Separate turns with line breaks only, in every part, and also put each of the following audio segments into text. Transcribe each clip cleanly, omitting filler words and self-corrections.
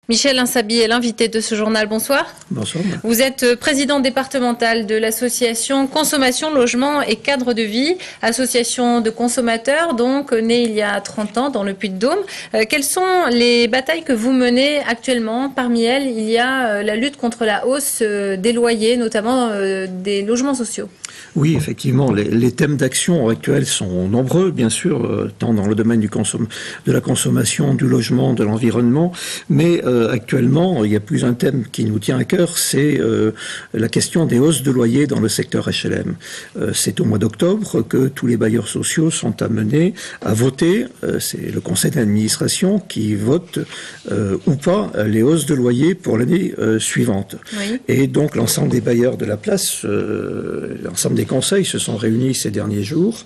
Michel Insabi est l'invité de ce journal. Bonsoir.
Bonsoir.
Vous êtes président départemental de l'association Consommation, Logement et Cadre de Vie, association de consommateurs, donc née il y a 30 ans dans le Puy-de-Dôme. Quelles sont les batailles que vous menez actuellement? Parmi elles, il y a la lutte contre la hausse des loyers, notamment des logements sociaux.
Oui, effectivement, les thèmes d'action actuels sont nombreux, bien sûr, tant dans le domaine de la consommation, du logement, de l'environnement, mais actuellement, il y a plus un thème qui nous tient à cœur, c'est la question des hausses de loyers dans le secteur HLM. C'est au mois d'octobre que tous les bailleurs sociaux sont amenés à voter, c'est le conseil d'administration qui vote ou pas les hausses de loyers pour l'année suivante. Oui. Et donc l'ensemble des bailleurs de la place, l'ensemble des conseils se sont réunis ces derniers jours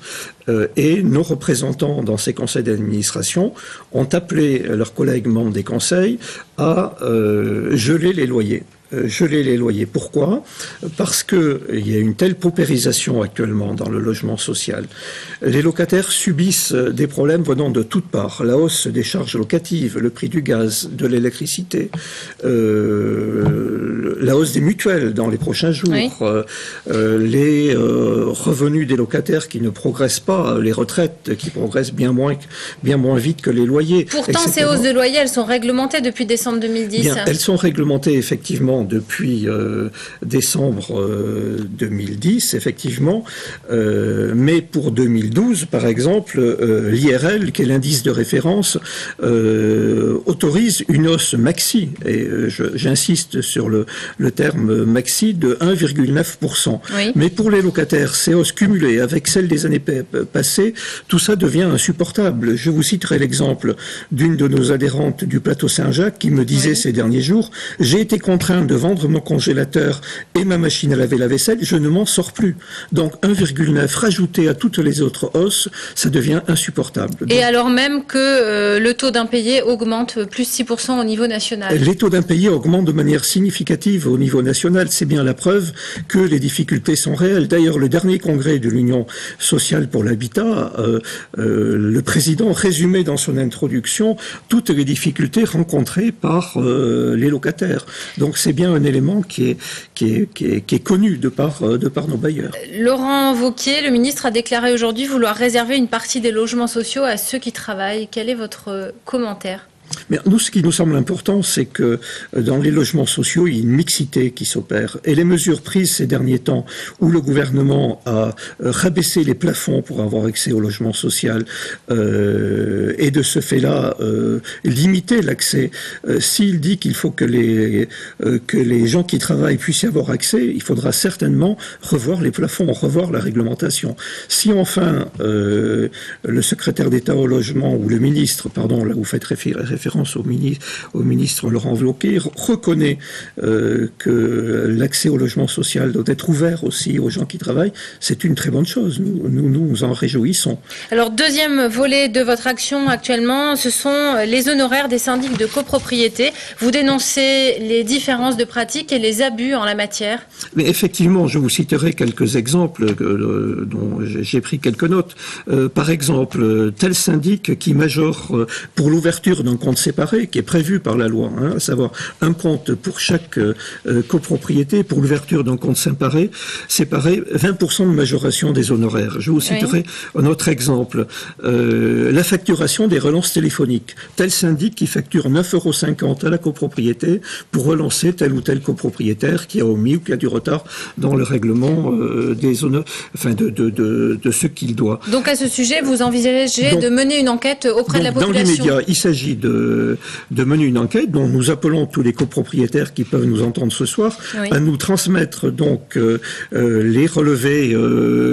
et nos représentants dans ces conseils d'administration ont appelé leurs collègues membres des conseils à geler les loyers. Pourquoi? Parce qu'il y a une telle paupérisation actuellement dans le logement social. Les locataires subissent des problèmes venant de toutes parts. La hausse des charges locatives, le prix du gaz, de l'électricité, la hausse des mutuelles dans les prochains jours, oui. Les revenus des locataires qui ne progressent pas, les retraites qui progressent bien moins vite que les loyers.
Pourtant,
etc.
Ces hausses de loyers, elles sont réglementées depuis décembre 2010.
Bien, elles sont réglementées effectivement depuis décembre 2010, effectivement, mais pour 2012, par exemple, l'IRL, qui est l'indice de référence, autorise une hausse maxi, et j'insiste sur le terme maxi, de 1,9%. Oui. Mais pour les locataires, ces hausses cumulées avec celles des années passées, tout ça devient insupportable. Je vous citerai l'exemple d'une de nos adhérentes du plateau Saint-Jacques qui me disait ces derniers jours, j'ai été contraint de vendre mon congélateur et ma machine à laver la vaisselle, je ne m'en sors plus. Donc 1,9 rajouté à toutes les autres hausses, ça devient insupportable.
Et donc, alors même que le taux d'impayé augmente plus 6% au niveau national.
Les taux d'impayé augmentent de manière significative au niveau national. C'est bien la preuve que les difficultés sont réelles. D'ailleurs, le dernier congrès de l'Union sociale pour l'habitat, le président résumait dans son introduction toutes les difficultés rencontrées par les locataires. Donc c'est bien un élément qui est connu de par nos bailleurs.
Laurent Wauquiez, le ministre, a déclaré aujourd'hui vouloir réserver une partie des logements sociaux à ceux qui travaillent. Quel est votre commentaire ?
Mais nous, ce qui nous semble important, c'est que dans les logements sociaux, il y a une mixité qui s'opère. Et les mesures prises ces derniers temps, où le gouvernement a rabaissé les plafonds pour avoir accès au logement social, et de ce fait-là, limiter l'accès. S'il dit qu'il faut que les gens qui travaillent puissent y avoir accès, il faudra certainement revoir les plafonds, revoir la réglementation. Si enfin, le secrétaire d'État au logement, ou le ministre, pardon, là vous faites référence au ministre Laurent Wauquiez, reconnaît que l'accès au logement social doit être ouvert aussi aux gens qui travaillent, c'est une très bonne chose. Nous en réjouissons.
Alors, deuxième volet de votre action actuellement, ce sont les honoraires des syndics de copropriété. Vous dénoncez les différences de pratiques et les abus en la matière.
Mais effectivement, je vous citerai quelques exemples dont j'ai pris quelques notes. Par exemple, tel syndic qui majore pour l'ouverture d'un compte séparé qui est prévu par la loi, à savoir un compte pour chaque copropriété, pour l'ouverture d'un compte séparé, 20% de majoration des honoraires. Je vous citerai un autre exemple, la facturation des relances téléphoniques. Tel syndic qui facture 9,50 € à la copropriété pour relancer tel ou tel copropriétaire qui a omis ou qui a du retard dans le règlement des honneurs, enfin de ce qu'il doit.
Donc à ce sujet, vous envisagez de mener une enquête auprès de la population?
Dans l'immédiat, il s'agit de mener une enquête dont nous appelons tous les copropriétaires qui peuvent nous entendre ce soir à nous transmettre donc les relevés,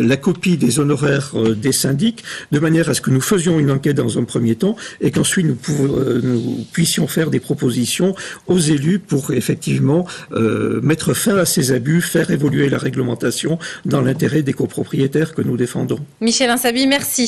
la copie des honoraires des syndics, de manière à ce que nous faisions une enquête dans un premier temps et qu'ensuite nous puissions faire des propositions aux élus pour effectivement mettre fin à ces abus, faire évoluer la réglementation dans l'intérêt des copropriétaires que nous défendons.
Michel Insabi, merci.